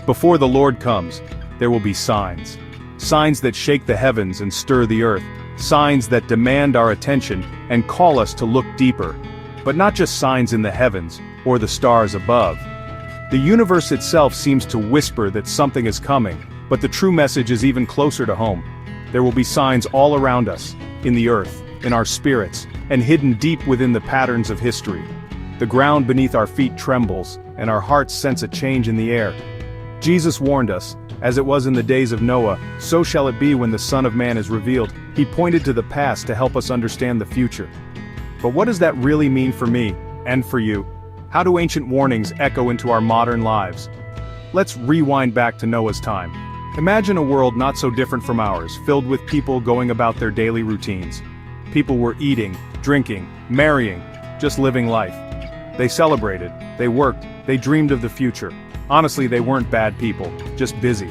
Before the Lord comes, there will be signs. Signs that shake the heavens and stir the earth. Signs that demand our attention and call us to look deeper. But not just signs in the heavens or the stars above. The universe itself seems to whisper that something is coming, but the true message is even closer to home. There will be signs all around us, in the earth, in our spirits, and hidden deep within the patterns of history. The ground beneath our feet trembles, and our hearts sense a change in the air. Jesus warned us, as it was in the days of Noah, so shall it be when the Son of Man is revealed. He pointed to the past to help us understand the future. But what does that really mean for me, and for you? How do ancient warnings echo into our modern lives? Let's rewind back to Noah's time. Imagine a world not so different from ours, filled with people going about their daily routines. People were eating, drinking, marrying, just living life. They celebrated, they worked, they dreamed of the future. Honestly, they weren't bad people, just busy.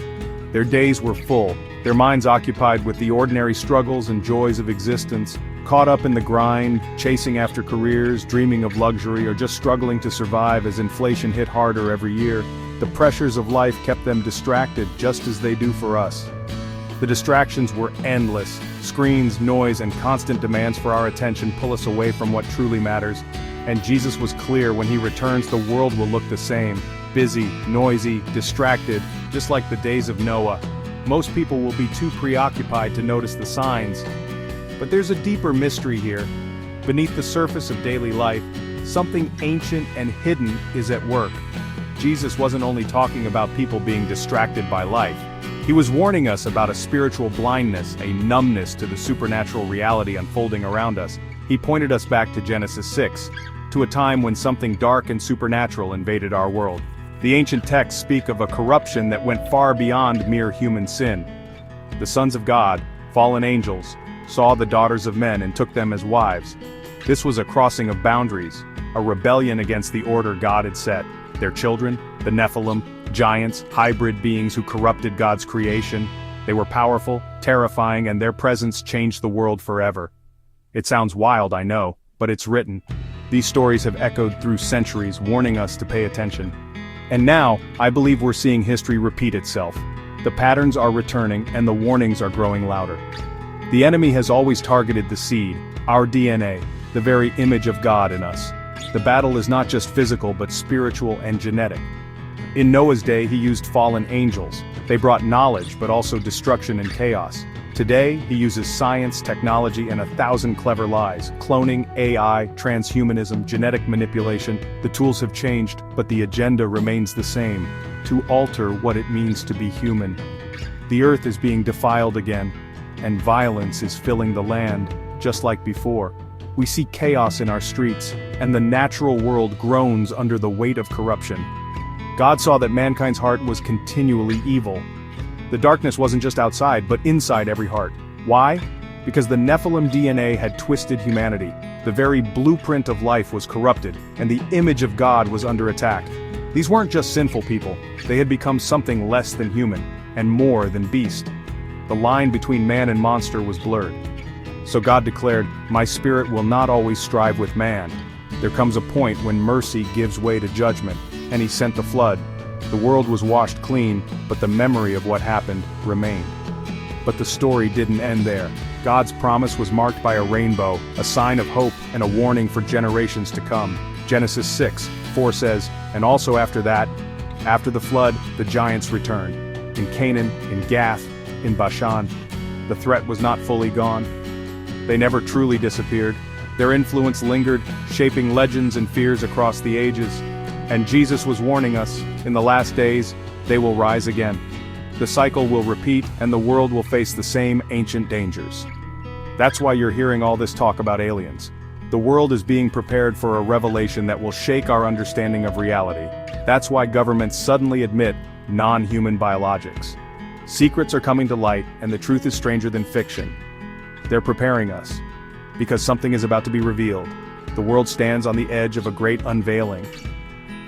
Their days were full, their minds occupied with the ordinary struggles and joys of existence, caught up in the grind, chasing after careers, dreaming of luxury, or just struggling to survive as inflation hit harder every year. The pressures of life kept them distracted just as they do for us. The distractions were endless. Screens, noise, and constant demands for our attention pull us away from what truly matters. And Jesus was clear: when he returns, the world will look the same. Busy, noisy, distracted, just like the days of Noah. Most people will be too preoccupied to notice the signs. But there's a deeper mystery here. Beneath the surface of daily life, something ancient and hidden is at work. Jesus wasn't only talking about people being distracted by life. He was warning us about a spiritual blindness, a numbness to the supernatural reality unfolding around us. He pointed us back to Genesis 6, to a time when something dark and supernatural invaded our world. The ancient texts speak of a corruption that went far beyond mere human sin. The sons of God, fallen angels, saw the daughters of men and took them as wives. This was a crossing of boundaries, a rebellion against the order God had set. Their children, the Nephilim, giants, hybrid beings who corrupted God's creation. They were powerful, terrifying, and their presence changed the world forever. It sounds wild, I know, but it's written. These stories have echoed through centuries, warning us to pay attention. And now, I believe we're seeing history repeat itself. The patterns are returning, and the warnings are growing louder. The enemy has always targeted the seed, our DNA, the very image of God in us. The battle is not just physical but spiritual and genetic. In Noah's day, he used fallen angels. They brought knowledge but also destruction and chaos. Today, he uses science, technology, and 1,000 clever lies. Cloning, AI, transhumanism, genetic manipulation. The tools have changed, but the agenda remains the same: to alter what it means to be human. The earth is being defiled again, and violence is filling the land, just like before. We see chaos in our streets, and the natural world groans under the weight of corruption. God saw that mankind's heart was continually evil. The darkness wasn't just outside, but inside every heart. Why? Because the Nephilim DNA had twisted humanity. The very blueprint of life was corrupted, and the image of God was under attack. These weren't just sinful people, they had become something less than human, and more than beast. The line between man and monster was blurred. So God declared, "My spirit will not always strive with man." There comes a point when mercy gives way to judgment, and he sent the flood. The world was washed clean, but the memory of what happened remained. But the story didn't end there. God's promise was marked by a rainbow, a sign of hope and a warning for generations to come. Genesis 6:4 says, "And also after that, after the flood, the giants returned. In Canaan, in Gath, in Bashan." The threat was not fully gone. They never truly disappeared. Their influence lingered, shaping legends and fears across the ages. And Jesus was warning us, in the last days, they will rise again. The cycle will repeat, and the world will face the same ancient dangers. That's why you're hearing all this talk about aliens. The world is being prepared for a revelation that will shake our understanding of reality. That's why governments suddenly admit non-human biologics. Secrets are coming to light, and the truth is stranger than fiction. They're preparing us, because something is about to be revealed. The world stands on the edge of a great unveiling.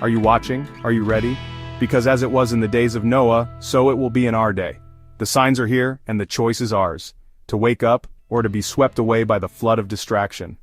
Are you watching? Are you ready? Because as it was in the days of Noah, so it will be in our day. The signs are here, and the choice is ours: to wake up, or to be swept away by the flood of distraction.